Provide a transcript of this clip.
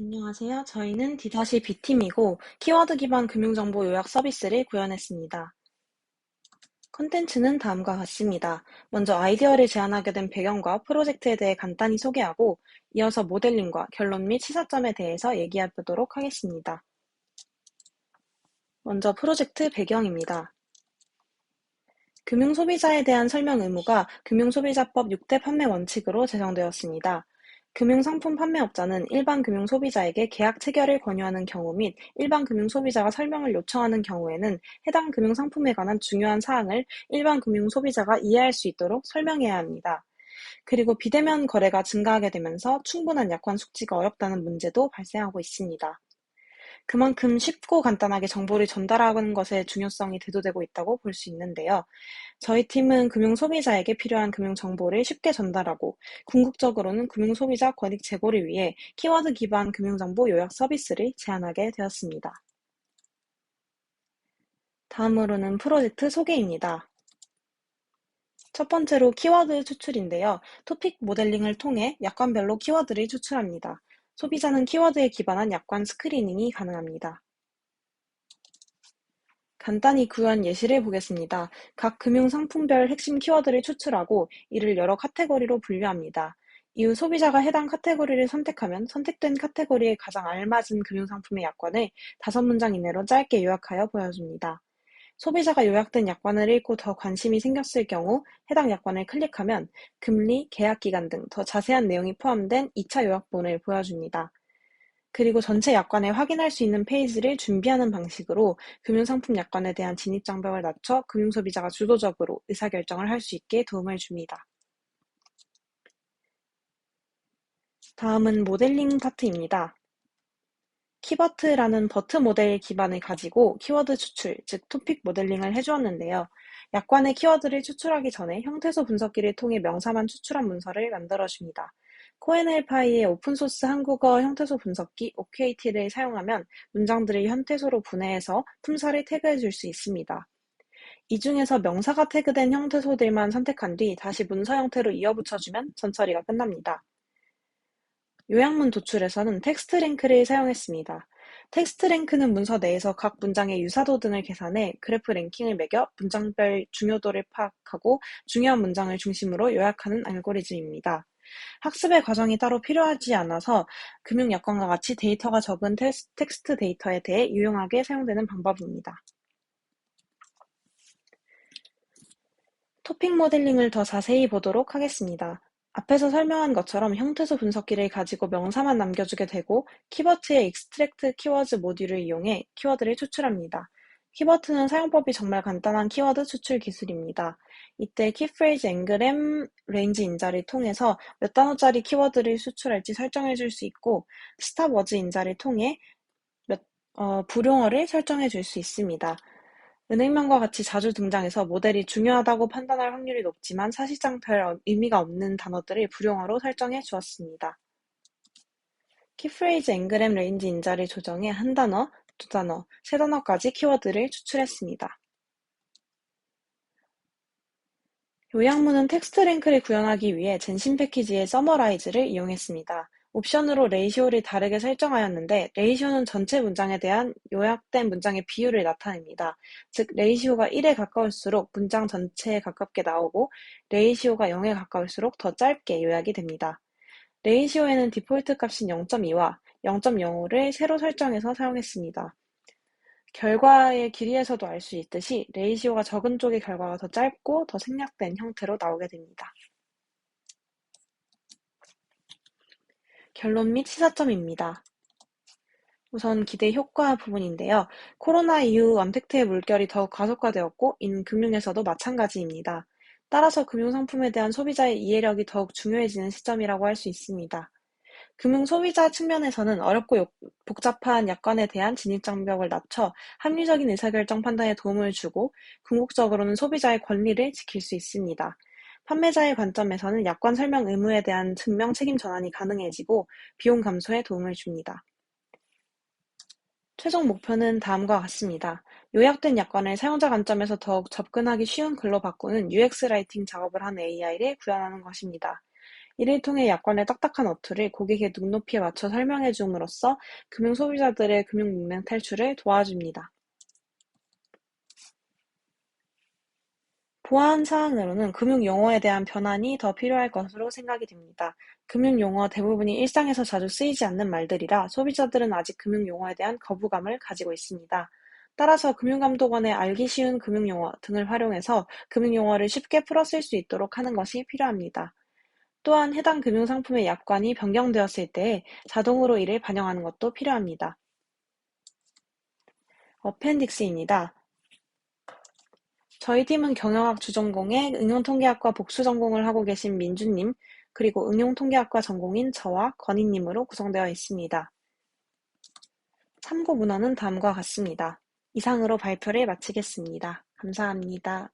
안녕하세요. 저희는 D-B팀이고 키워드 기반 금융정보 요약 서비스를 구현했습니다. 컨텐츠는 다음과 같습니다. 먼저 아이디어를 제안하게 된 배경과 프로젝트에 대해 간단히 소개하고 이어서 모델링과 결론 및 시사점에 대해서 얘기해 보도록 하겠습니다. 먼저 프로젝트 배경입니다. 금융소비자에 대한 설명 의무가 금융소비자법 6대 판매 원칙으로 제정되었습니다. 금융상품 판매업자는 일반 금융소비자에게 계약 체결을 권유하는 경우 및 일반 금융소비자가 설명을 요청하는 경우에는 해당 금융상품에 관한 중요한 사항을 일반 금융소비자가 이해할 수 있도록 설명해야 합니다. 그리고 비대면 거래가 증가하게 되면서 충분한 약관 숙지가 어렵다는 문제도 발생하고 있습니다. 그만큼 쉽고 간단하게 정보를 전달하는 것의 중요성이 대두되고 있다고 볼 수 있는데요. 저희 팀은 금융 소비자에게 필요한 금융 정보를 쉽게 전달하고 궁극적으로는 금융 소비자 권익 제고를 위해 키워드 기반 금융정보 요약 서비스를 제안하게 되었습니다. 다음으로는 프로젝트 소개입니다. 첫 번째로 키워드 추출인데요. 토픽 모델링을 통해 약관별로 키워드를 추출합니다. 소비자는 키워드에 기반한 약관 스크리닝이 가능합니다. 간단히 구현 예시를 보겠습니다. 각 금융상품별 핵심 키워드를 추출하고 이를 여러 카테고리로 분류합니다. 이후 소비자가 해당 카테고리를 선택하면 선택된 카테고리에 가장 알맞은 금융상품의 약관을 5문장 이내로 짧게 요약하여 보여줍니다. 소비자가 요약된 약관을 읽고 더 관심이 생겼을 경우 해당 약관을 클릭하면 금리, 계약기간 등 더 자세한 내용이 포함된 2차 요약본을 보여줍니다. 그리고 전체 약관을 확인할 수 있는 페이지를 준비하는 방식으로 금융상품 약관에 대한 진입 장벽을 낮춰 금융소비자가 주도적으로 의사결정을 할 수 있게 도움을 줍니다. 다음은 모델링 파트입니다. 키버트라는 버트 모델 기반을 가지고 키워드 추출, 즉 토픽 모델링을 해주었는데요. 약관의 키워드를 추출하기 전에 형태소 분석기를 통해 명사만 추출한 문서를 만들어줍니다. 코엔엘파이의 오픈소스 한국어 형태소 분석기 OKT를 사용하면 문장들을 형태소로 분해해서 품사를 태그해줄 수 있습니다. 이 중에서 명사가 태그된 형태소들만 선택한 뒤 다시 문서 형태로 이어붙여주면 전처리가 끝납니다. 요약문 도출에서는 텍스트 랭크를 사용했습니다. 텍스트 랭크는 문서 내에서 각 문장의 유사도 등을 계산해 그래프 랭킹을 매겨 문장별 중요도를 파악하고 중요한 문장을 중심으로 요약하는 알고리즘입니다. 학습의 과정이 따로 필요하지 않아서 금융약관과 같이 데이터가 적은 텍스트 데이터에 대해 유용하게 사용되는 방법입니다. 토픽 모델링을 더 자세히 보도록 하겠습니다. 앞에서 설명한 것처럼 형태소 분석기를 가지고 명사만 남겨주게 되고 키버트의 익스트랙트 키워드 모듈을 이용해 키워드를 추출합니다. 키버트는 사용법이 정말 간단한 키워드 추출 기술입니다. 이때 키프레이즈 앵그램 레인지 인자를 통해서 몇 단어짜리 키워드를 추출할지 설정해 줄 수 있고 스탑 워즈 인자를 통해 불용어를 설정해 줄 수 있습니다. 은행명과 같이 자주 등장해서 모델이 중요하다고 판단할 확률이 높지만 사실상 별 의미가 없는 단어들을 불용어로 설정해 주었습니다. 키프레이즈 앵그램 레인지 인자를 조정해 한 단어, 두 단어, 세 단어까지 키워드를 추출했습니다. 요약문은 텍스트 랭크를 구현하기 위해 젠신 패키지의 서머라이즈를 이용했습니다. 옵션으로 레이시오를 다르게 설정하였는데 레이시오는 전체 문장에 대한 요약된 문장의 비율을 나타냅니다. 즉 레이시오가 1에 가까울수록 문장 전체에 가깝게 나오고 레이시오가 0에 가까울수록 더 짧게 요약이 됩니다. 레이시오에는 디폴트 값인 0.2와 0.05를 새로 설정해서 사용했습니다. 결과의 길이에서도 알 수 있듯이 레이시오가 적은 쪽의 결과가 더 짧고 더 생략된 형태로 나오게 됩니다. 결론 및 시사점입니다. 우선 기대 효과 부분인데요. 코로나 이후 언택트의 물결이 더욱 가속화되었고 이는 금융에서도 마찬가지입니다. 따라서 금융상품에 대한 소비자의 이해력이 더욱 중요해지는 시점이라고 할 수 있습니다. 금융 소비자 측면에서는 어렵고 복잡한 약관에 대한 진입 장벽을 낮춰 합리적인 의사결정 판단에 도움을 주고 궁극적으로는 소비자의 권리를 지킬 수 있습니다. 판매자의 관점에서는 약관 설명 의무에 대한 증명 책임 전환이 가능해지고 비용 감소에 도움을 줍니다. 최종 목표는 다음과 같습니다. 요약된 약관을 사용자 관점에서 더욱 접근하기 쉬운 글로 바꾸는 UX 라이팅 작업을 한 AI를 구현하는 것입니다. 이를 통해 약관의 딱딱한 어투를 고객의 눈높이에 맞춰 설명해 줌으로써 금융 소비자들의 금융 문맹 탈출을 도와줍니다. 보안 사항으로는 금융 용어에 대한 변환이 더 필요할 것으로 생각이 됩니다. 금융 용어 대부분이 일상에서 자주 쓰이지 않는 말들이라 소비자들은 아직 금융 용어에 대한 거부감을 가지고 있습니다. 따라서 금융감독원의 알기 쉬운 금융 용어 등을 활용해서 금융 용어를 쉽게 풀어 쓸 수 있도록 하는 것이 필요합니다. 또한 해당 금융상품의 약관이 변경되었을 때 자동으로 이를 반영하는 것도 필요합니다. 어펜딕스입니다. 저희 팀은 경영학 주전공에 응용통계학과 복수전공을 하고 계신 민주님, 그리고 응용통계학과 전공인 저와 건희님으로 구성되어 있습니다. 참고 문헌은 다음과 같습니다. 이상으로 발표를 마치겠습니다. 감사합니다.